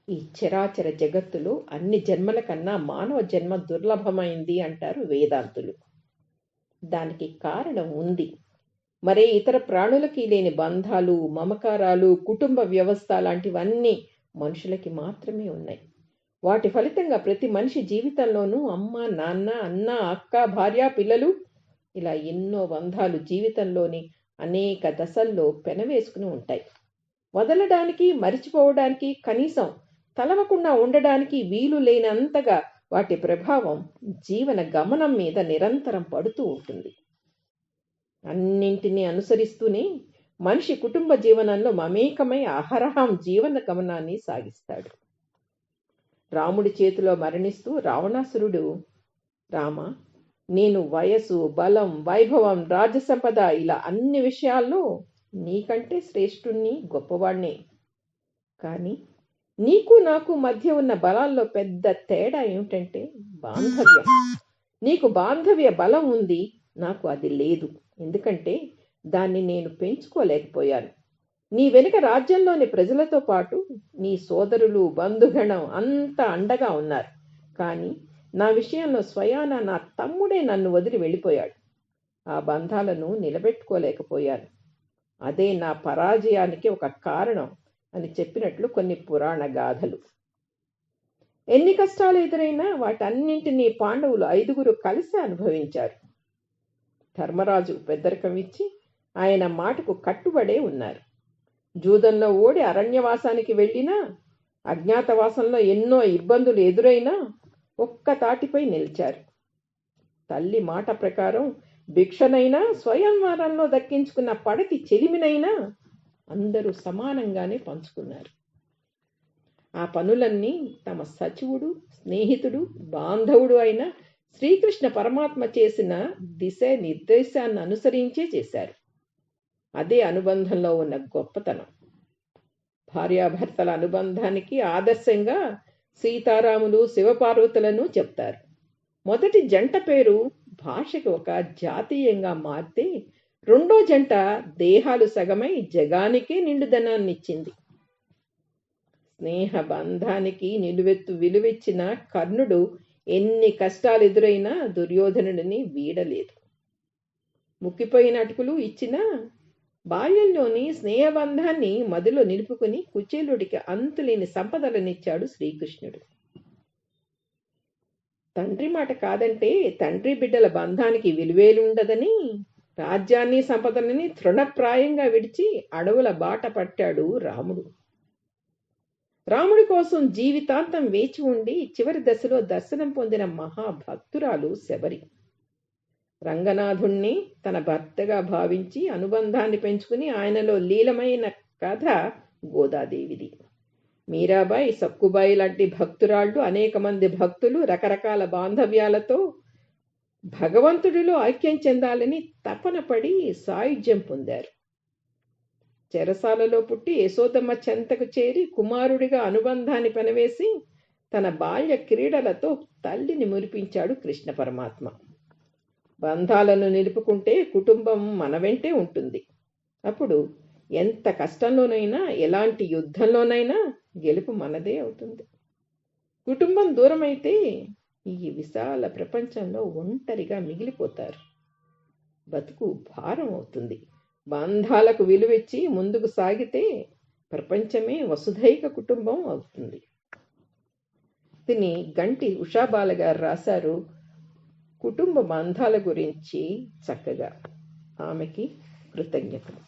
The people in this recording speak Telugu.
ఈ చరాచర జగత్తులో అన్ని జన్మల కన్నా మానవ జన్మ దుర్లభమైంది అంటారు వేదాంతులు. దానికి కారణం ఉంది. మరే ఇతర ప్రాణులకి లేని బంధాలు, మమకారాలు, కుటుంబ వ్యవస్థ లాంటివన్నీ మనుషులకి మాత్రమే ఉన్నాయి. వాటి ఫలితంగా ప్రతి మనిషి జీవితంలోనూ అమ్మ, నాన్న, అన్న, అక్క, భార్య, పిల్లలు ఇలా ఎన్నో బంధాలు జీవితంలోని అనేక దశల్లో పెనవేసుకుని ఉంటాయి. వదలడానికి, మరిచిపోవడానికి, కనీసం తలవకుండా ఉండడానికి వీలు లేనంతగా వాటి ప్రభావం జీవన గమనం మీద నిరంతరం పడుతూ ఉంటుంది. అన్నింటినీ అనుసరిస్తూనే మనిషి కుటుంబ జీవనంలో మమేకమై అహరహం జీవన గమనాన్ని సాగిస్తాడు. రాముడి చేతిలో మరణిస్తూ రావణాసురుడు, రామ, నేను వయసు, బలం, వైభవం, రాజసంపద ఇలా అన్ని విషయాల్లో నీకంటే శ్రేష్ఠుణ్ణి, గొప్పవాణ్ణే. కానీ నీకు నాకు మధ్య ఉన్న బలాల్లో పెద్ద తేడా ఏమిటంటే బాంధవ్యం. నీకు బాంధవ్య బలం ఉంది, నాకు అది లేదు. ఎందుకంటే దాన్ని నేను పెంచుకోలేకపోయాను. నీ వెనుక రాజ్యంలోని ప్రజలతో పాటు నీ సోదరులు, బంధుగణం అంతా అండగా ఉన్నారు. కానీ నా విషయంలో స్వయాన నా తమ్ముడే నన్ను వదిలి వెళ్ళిపోయాడు. ఆ బంధాలను నిలబెట్టుకోలేకపోయాను. అదే నా పరాజయానికి ఒక కారణం అని చెప్పినట్లు కొన్ని పురాణ గాథలు. ఎన్ని కష్టాలు ఎదురైనా వాటన్నింటినీ పాండవులు 5 కలిసి అనుభవించారు. ధర్మరాజు పెద్దరికం ఇచ్చి ఆయన మాటకు కట్టుబడే ఉన్నారు. జూదంలో ఓడి అరణ్యవాసానికి వెళ్ళినా, అజ్ఞాతవాసంలో ఎన్నో ఇబ్బందులు ఎదురైనా ఒక్క తాటిపై నిలిచారు. తల్లి మాట ప్రకారం భిక్షనైనా, స్వయంవరంలో దక్కించుకున్న పడతి చెలిమినైనా అందరూ సమానంగానే పంచుకున్నారు. ఆ పనులన్నీ తమ సచివుడు, స్నేహితుడు, బాంధవుడు అయిన శ్రీకృష్ణ పరమాత్మ చేసిన దిశ నిర్దేశాన్ని అనుసరించే చేశారు. అదే అనుబంధంలో ఉన్న గొప్పతనం. భార్యాభర్తల అనుబంధానికి ఆదర్శంగా సీతారాములు, శివపార్వతులను చెప్తారు. మొదటి జంట పేరు భాషకి ఒక జాతీయంగా మారితే, రెండో జంట దేహాలు సగమై జగానికే నిండుదనాన్నిచ్చింది. స్నేహ బంధానికి నిలువెత్తు విలువిచ్చిన కర్ణుడు ఎన్ని కష్టాలు ఎదురైనా దుర్యోధనుడిని వీడలేదు. ముక్కిపోయిన అటుకులు ఇచ్చినా బాల్యంలోని స్నేహబంధాన్ని మదిలో నిలుపుకుని కుచేలుడికి అంతులేని సంపదలనిచ్చాడు శ్రీకృష్ణుడు. తండ్రి మాట కాదంటే తండ్రి బిడ్డల బంధానికి విలువేలుండదని రాజ్యాన్ని, సంపదలని తృణప్రాయంగా విడిచి అడవుల బాట పట్టాడు రాముడు. రాముడి కోసం జీవితాంతం వేచి ఉండి చివరి దశలో దర్శనం పొందిన మహాభక్తురాలు శబరి. రంగనాథుణ్ణి తన భర్తగా భావించి అనుబంధాన్ని పెంచుకుని ఆయనలో లీలమైన కథ గోదాదేవిది. మీరాబాయి, సక్కుబాయి లాంటి భక్తురాళ్ళు, అనేక మంది భక్తులు రకరకాల బాంధవ్యాలతో భగవంతుడిలో ఐక్యం చెందాలని తపన పడి సాయుధ్యం పొందారు. చెరసాలలో పుట్టి యశోదమ్మ చెంతకు చేరి కుమారుడిగా అనుబంధాన్ని పెనవేసి తన బాల్య క్రీడలతో తల్లిని మురిపించాడు కృష్ణ పరమాత్మ. బంధాలను నిలుపుకుంటే కుటుంబం మన వెంటే ఉంటుంది. అప్పుడు ఎంత కష్టంలోనైనా, ఎలాంటి యుద్ధంలోనైనా గెలుపు మనదే అవుతుంది. కుటుంబం దూరమైతే ఈ విశాల ప్రపంచంలో ఒంటరిగా మిగిలిపోతారు. బతుకు భారం అవుతుంది. బంధాలకు విలువిచ్చి ముందుకు సాగితే ప్రపంచమే వసుధైక కుటుంబం అవుతుంది. దీన్ని గంటి ఉషాబాల గారు రాశారు కుటుంబ బంధాల గురించి చక్కగా. ఆమెకి కృతజ్ఞతలు.